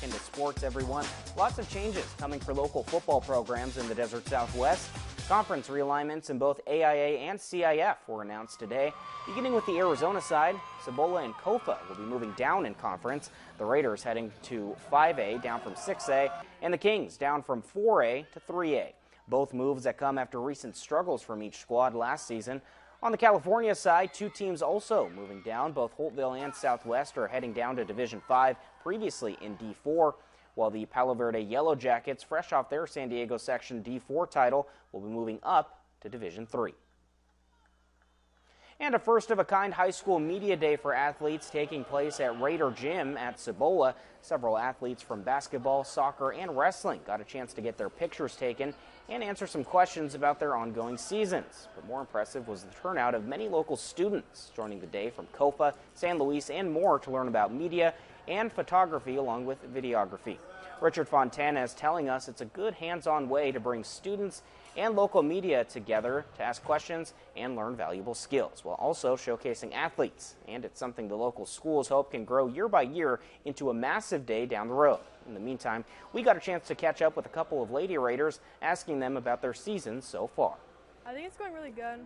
into sports, everyone. Lots of changes coming for local football programs in the Desert Southwest. Conference realignments in both AIA and CIF were announced today. Beginning with the Arizona side, Cibola and Kofa will be moving down in conference. The Raiders heading to 5A, down from 6A, and the Kings down from 4A to 3A. Both moves that come after recent struggles from each squad last season. On the California side, two teams also moving down. Both Holtville and Southwest are heading down to Division 5, previously in D4, while the Palo Verde Yellow Jackets, fresh off their San Diego Section D4 title, will be moving up to Division 3. And a first-of-a-kind high school media day for athletes taking place at Raider Gym at Cibola. Several athletes from basketball, soccer, and wrestling got a chance to get their pictures taken and answer some questions about their ongoing seasons. But more impressive was the turnout of many local students joining the day from Kofa, San Luis, and more to learn about media and photography along with videography. Richard Fontana is telling us it's a good hands-on way to bring students and local media together to ask questions and learn valuable skills, while also showcasing athletes. And it's something the local schools hope can grow year by year into a massive day down the road. In the meantime, we got a chance to catch up with a couple of Lady Raiders, asking them about their season so far. I think it's going really good.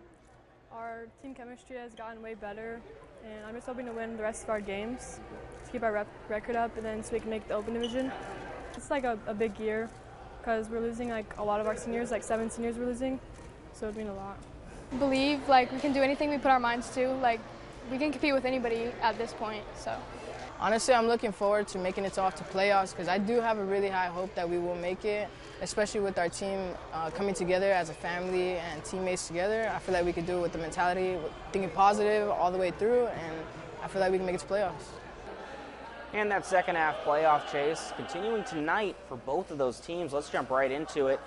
Our team chemistry has gotten way better, and I'm just hoping to win the rest of our games to keep our record up, and then so we can make the Open Division. It's like a big year because we're losing like a lot of our seniors, like 7 seniors we're losing, so it would mean a lot. I believe like we can do anything we put our minds to. Like we can compete with anybody at this point. So honestly, I'm looking forward to making it off to playoffs because I do have a really high hope that we will make it, especially with our team coming together as a family and teammates together. I feel like we could do it with the mentality, thinking positive all the way through, and I feel like we can make it to playoffs. And that second half playoff chase continuing tonight for both of those teams. Let's jump right into it.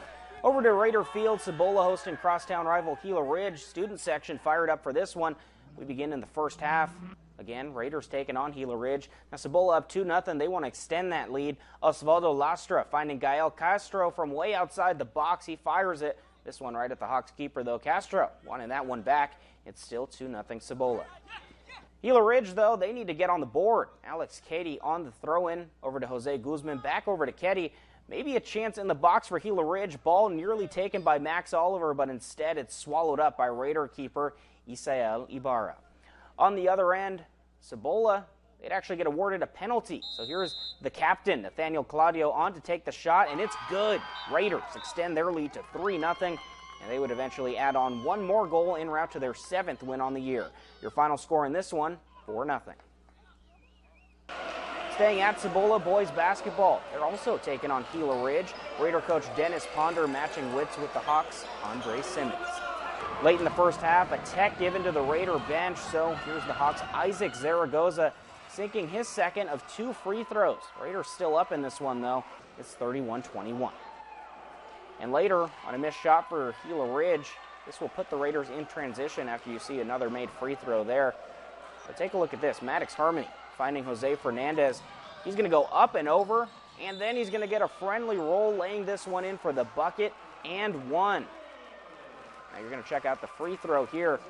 Over to Raider Field, Cibola hosting crosstown rival Gila Ridge. Student section fired up for this one. We begin in the first half. Again, Raiders taking on Gila Ridge. Now Cibola up 2-0. They want to extend that lead. Osvaldo Lastra finding Gael Castro from way outside the box. He fires it. This one right at the Hawks keeper, though. Castro wanting that one back. It's still 2-0 Cibola. Gila Ridge, though, they need to get on the board. Alex Cady on the throw-in over to Jose Guzman. Back over to Cady. Maybe a chance in the box for Gila Ridge. Ball nearly taken by Max Oliver, but instead it's swallowed up by Raider keeper Isael Ibarra. On the other end, Cibola, they'd actually get awarded a penalty. So here's the captain, Nathaniel Claudio, on to take the shot, and it's good. Raiders extend their lead to 3-0, and they would eventually add on one more goal en route to their 7th win on the year. Your final score in this one, 4-0. Staying at Cibola boys basketball, they're also taking on Gila Ridge. Raider coach Dennis Ponder matching wits with the Hawks' Andre Simmons. Late in the first half, a tech given to the Raider bench, so here's the Hawks' Isaac Zaragoza sinking his second of 2 free throws. Raiders still up in this one, though. It's 31-21. And later, on a missed shot for Gila Ridge, this will put the Raiders in transition after you see another made free throw there. But take a look at this. Maddox Harmony finding Jose Fernandez. He's going to go up and over, and then he's going to get a friendly roll, laying this one in for the bucket and one. Now you're going to check out the free throw here.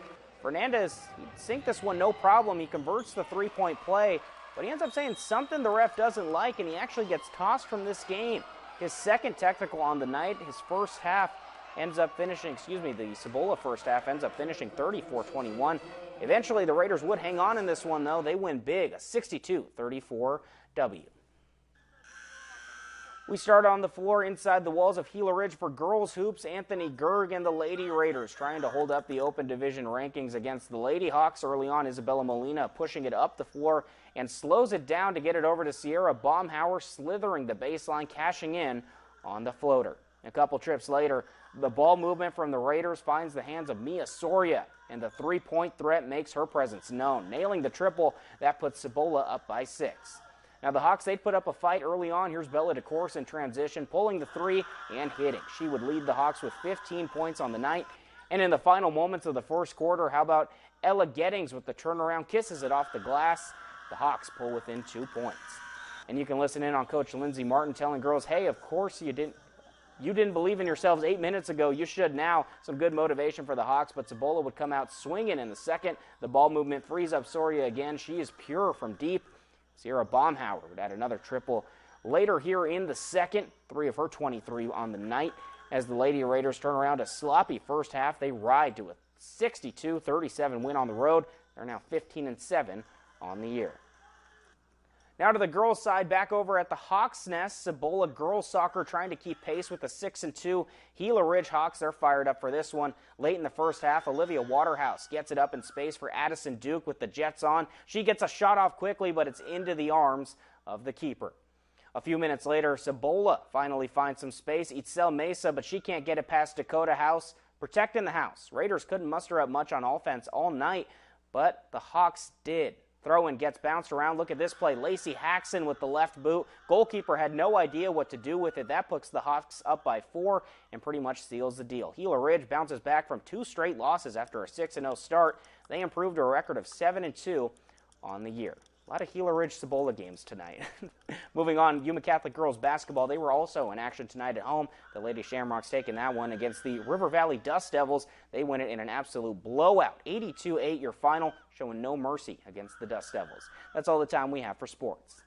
Fernandez, he'd sink this one no problem. He converts the three-point play, but he ends up saying something the ref doesn't like, and he actually gets tossed from this game. His second technical on the night. His first half ends up finishing, the Cibola first half ends up finishing 34-21. Eventually, the Raiders would hang on in this one, though. They win big, a 62-34 W. We start on the floor inside the walls of Gila Ridge for girls hoops. Anthony Gerg and the Lady Raiders trying to hold up the Open Division rankings against the Lady Hawks. Early on, Isabella Molina pushing it up the floor and slows it down to get it over to Sierra Baumhauer, slithering the baseline, cashing in on the floater. A couple trips later, the ball movement from the Raiders finds the hands of Mia Soria, and the three-point threat makes her presence known. Nailing the triple, that puts Cibola up by 6. Now the Hawks, they'd put up a fight early on. Here's Bella DeCourse in transition, pulling the three and hitting. She would lead the Hawks with 15 points on the night. And in the final moments of the first quarter, how about Ella Gettings with the turnaround, kisses it off the glass. The Hawks pull within 2 points. And you can listen in on Coach Lindsey Martin telling girls, hey, of course you didn't believe in yourselves 8 minutes ago. You should now. Some good motivation for the Hawks, but Cibola would come out swinging in the second. The ball movement frees up Soria again. She is pure from deep. Sierra Baumhauer would add another triple Later here in the second, 3 of her 23 on the night. As the Lady Raiders turn around a sloppy first half, they ride to a 62-37 win on the road. They're now 15-7 on the year. Now to the girls' side, back over at the Hawks' Nest, Cibola girls soccer trying to keep pace with the 6-2 Gila Ridge Hawks. They're fired up for this one. Late in the first half, Olivia Waterhouse gets it up in space for Addison Duke with the Jets on. She gets a shot off quickly, but it's into the arms of the keeper. A few minutes later, Cibola finally finds some space. Itzel Mesa, but she can't get it past Dakota House, protecting the house. Raiders couldn't muster up much on offense all night, but the Hawks did. Throw-in gets bounced around. Look at this play. Lacey Haxon with the left boot. Goalkeeper had no idea what to do with it. That puts the Hawks up by 4 and pretty much seals the deal. Gila Ridge bounces back from 2 straight losses after a 6-0 start. They improved to a record of 7-2 on the year. A lot of Gila Ridge Cibola games tonight. Moving on, Yuma Catholic girls basketball. They were also in action tonight at home. The Lady Shamrocks taking that one against the River Valley Dust Devils. They win it in an absolute blowout. 82-8 your final, showing no mercy against the Dust Devils. That's all the time we have for sports.